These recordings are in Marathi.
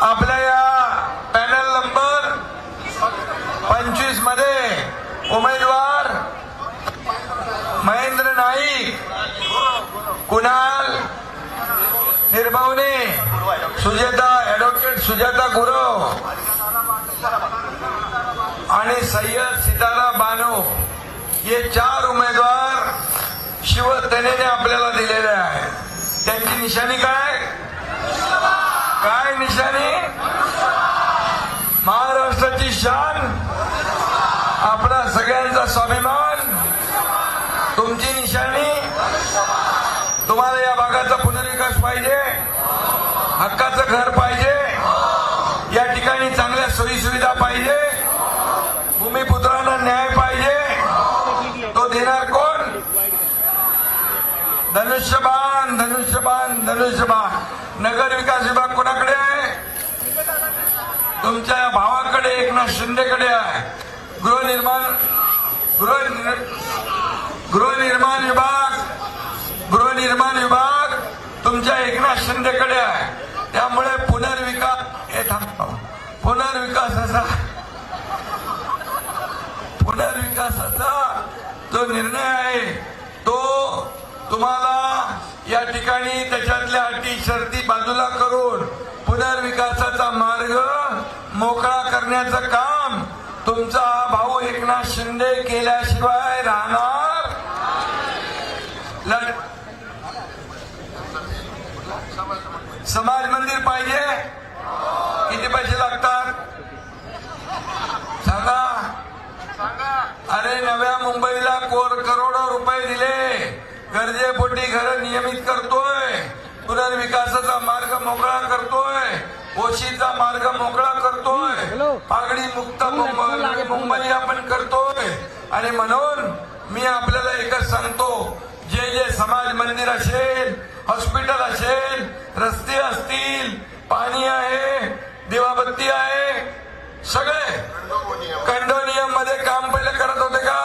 आपल्या या पॅनल नंबर 25 मध्ये उमेदवार महेंद्र नाईक, कुणाल निर्भवने, ॲडव्होकेट सुजाता गुरव आणि सय्यद सितारा बानो हे 4 उमेदवार शिवसेनेने आपल्याला दिलेले आहेत. त्यांची निशाणी काय निशाणी? महाराष्ट्राची शान, आपला सगळ्यांचा स्वाभिमान. तुमची निशाणी, तुम्हाला या भागाचा पुनर्विकास पाहिजे, हक्काचं घर पाहिजे, या ठिकाणी चांगल्या सोयी सुविधा पाहिजे, भूमिपुत्रांना न्याय पाहिजे. तो देणार कोण? धनुष्यबाण धनुष्यबाण धनुष्यबाण. नगर विकास विभाग कोणाकडे आहे? तुमच्या भावाकडे, एकनाथ शिंदेकडे आहे. गृहनिर्माण विभाग तुमच्या एकनाथ शिंदेकडे आहे. त्यामुळे पुनर्विकासाचा जो निर्णय आहे तो तुम्हाला या ठिकाणी त्याच्यातल्या अटी शर्ती बाजूला करून पुनर्विकासाचा मार्ग मोकळा करण्याचं काम तुमचा भाऊ एकनाथ शिंदे केल्याशिवाय राहणार. समाज मंदिर पाहिजे, किती पैसे लागतात सांगा? अरे नव्या मुंबईला करोडो रुपये दिले, गरजेपोटी घरं नियमित करतोय, पुनर्विकासाचा मार्ग मोकळा करतोय, ओशीचा मार्ग मोकळा करतोय, पागडी मुक्त मुंबई आपण करतोय. आणि म्हणून मी आपल्याला एकच सांगतो, जे समाज मंदिर असेल, हॉस्पिटल असेल, रस्ते असतील, पाणी आहे, दिवाबत्ती आहे, सगळे कंडोनियम मध्ये काम पहिले करत होते का?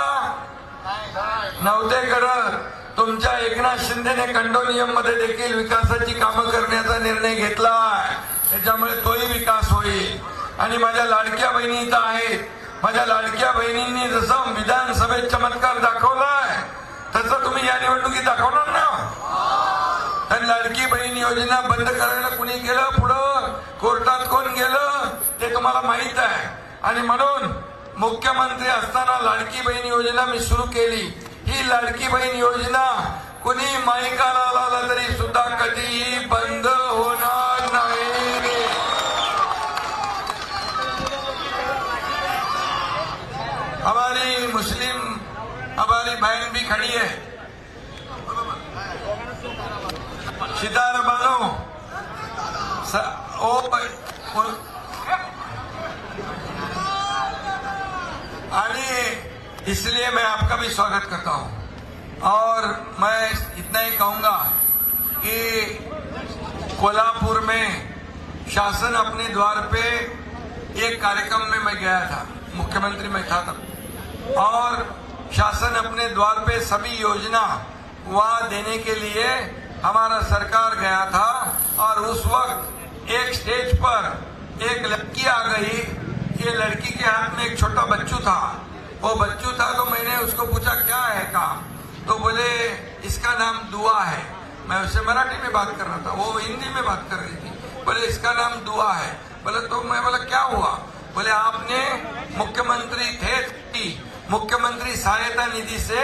नव्हते करत. तुमच्या एकनाथ शिंदेने कंडोनियम मध्ये देखील विकासाची कामं करण्याचा निर्णय घेतलाय. त्याच्यामुळे तोही विकास होईल. आणि माझ्या लाडक्या बहिणी इथं आहेत. माझ्या लाडक्या बहिणींनी जसं विधानसभेत चमत्कार दाखवलाय तसं तुम्ही या निवडणुकीत दाखवणार ना? तर लाडकी बहीण योजना बंद करायला कुणी गेलं पुढं, कोर्टात कोण गेलं ते तुम्हाला माहित आहे. आणि म्हणून मुख्यमंत्री असताना लाडकी बहीण योजना मी सुरू केली. ही लाडकी बहीण योजना कुणी माईकाला लावला तरी सुद्धा कधीही बंद होणार नाही. हमारी बहन भी खड़ी है, सितारा बानो. आणि इसलिए मैं आपका भी स्वागत करता हूं. और मैं इतना ही कहूंगा कि कोल्हापुर में शासन अपने द्वार पे एक कार्यक्रम में मैं गया था, मुख्यमंत्री मैं था तब, और शासन अपने द्वार पे सभी योजना वहां देने के लिए हमारा सरकार गया था. और उस वक्त एक स्टेज पर एक लड़की आ गई. ये लड़की के हाथ में एक छोटा बच्चू था. वो बच्चू था तो मैंने उसको पूछा क्या है काम, तो बोले इसका नाम दुआ है. मैं उससे मराठी में बात कर रहा था, वो हिंदी में बात कर रही थी. बोले इसका नाम दुआ है. बोले तो मैं बोला क्या हुआ? बोले आपने मुख्यमंत्री थे, मुख्यमंत्री सहायता निधि से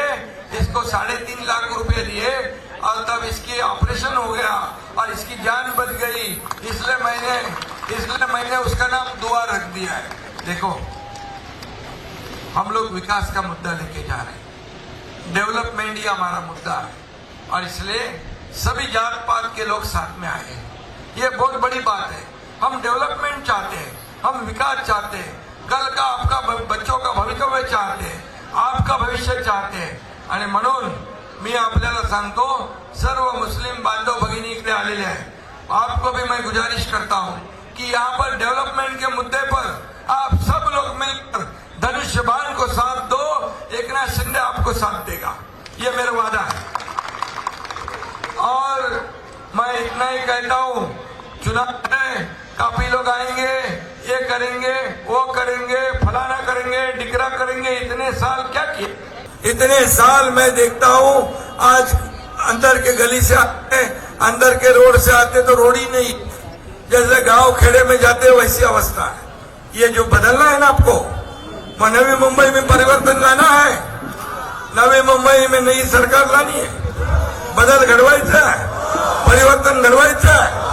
इसको 3.5 लाख रुपए दिए और तब इसकी ऑपरेशन हो गया और इसकी जान बच गई, इसलिए मैंने उसका नाम दुआ रख दिया है. देखो, हम लोग विकास का मुद्दा लेके जा रहे हैं, डेवलपमेंट ही हमारा मुद्दा है. और इसलिए सभी जात पात के लोग साथ में आए हैं. ये बहुत बड़ी बात है. हम डेवलपमेंट चाहते हैं, हम विकास चाहते हैं, कल का आपका बच्चों का भविष्य चाहते हैं, आपका भविष्य चाहते हैं. आणि म्हणून मी आपल्याला सांगतो, सर्व मुस्लिम बांधव भगिनी इकडे आलेले हैं. आपको भी मैं गुजारिश करता हूं कि यहाँ पर डेवलपमेंट के मुद्दे पर आप सब लोग मिलकर धनुष्यबाण को साथ दो. एकनाथ शिंदे आपको साथ देगा, ये मेरा वादा है. और मैं इतना ही कहता हूं, चुनाव है काफी लोग आएंगे, ये करेंगे, वो करेंगे, फलाना करेंगे, डिकरा करेंगे। इतने साल क्या किए? इतने साल मैं देखता हूँ, आज अंदर के गली से आते, अंदर के रोड से आते तो रोड ही नहीं, जैसे गांव खेड़े में जाते वैसी अवस्था है। ये जो बदलना है ना आपको, वो नवी मुंबई में परिवर्तन लाना है, नवी मुंबई में नई सरकार लानी है, बदल घडवायचा आहे, परिवर्तन घडवायचं आहे,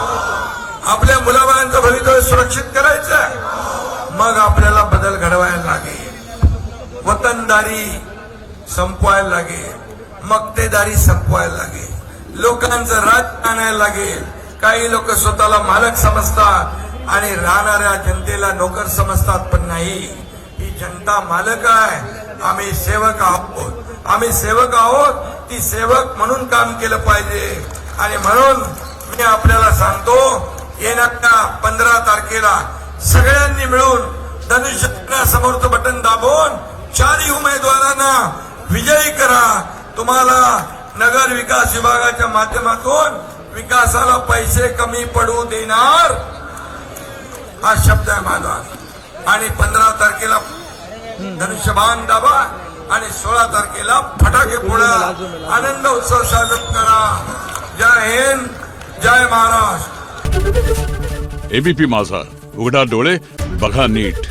आपल्या मुलाबाळांचं भवितव्य सुरक्षित करायचं आहे, मग आपल्याला बदल घडवायला लागेल, वतनदारी संपवायला लागेल, मक्तेदारी संपवायला लागेल, लोकांचं राज आणायला लागेल. काही लोक स्वतःला मालक समजतात आणि राहणाऱ्या जनतेला नोकर समजतात, पण नाही, ही जनता मालक आहे, आम्ही सेवक आहोत, आम्ही सेवक आहोत. ती सेवक म्हणून काम केलं पाहिजे. आणि म्हणून मी आपल्याला सांगतो, येणाऱ्या 15 तारखेला सगळ्यांनी मिळून धनुष्यबाणासमोरचं बटन दाबून 4 उमेदवारांना विजयी करा. तुम्हाला नगर विकास विभागाच्या माध्यमातून विकासाला पैसे कमी पडू देणार, हा शब्द आहे माझा. आणि 15 तारखेला धनुष्यबाण दाबा आणि 16 तारखेला फटाके फोडा, आनंद उत्सव साजरा करा. जय हिंद, जय महाराष्ट्र. एबीपी माझा, उघडा डोळे बघा नीट.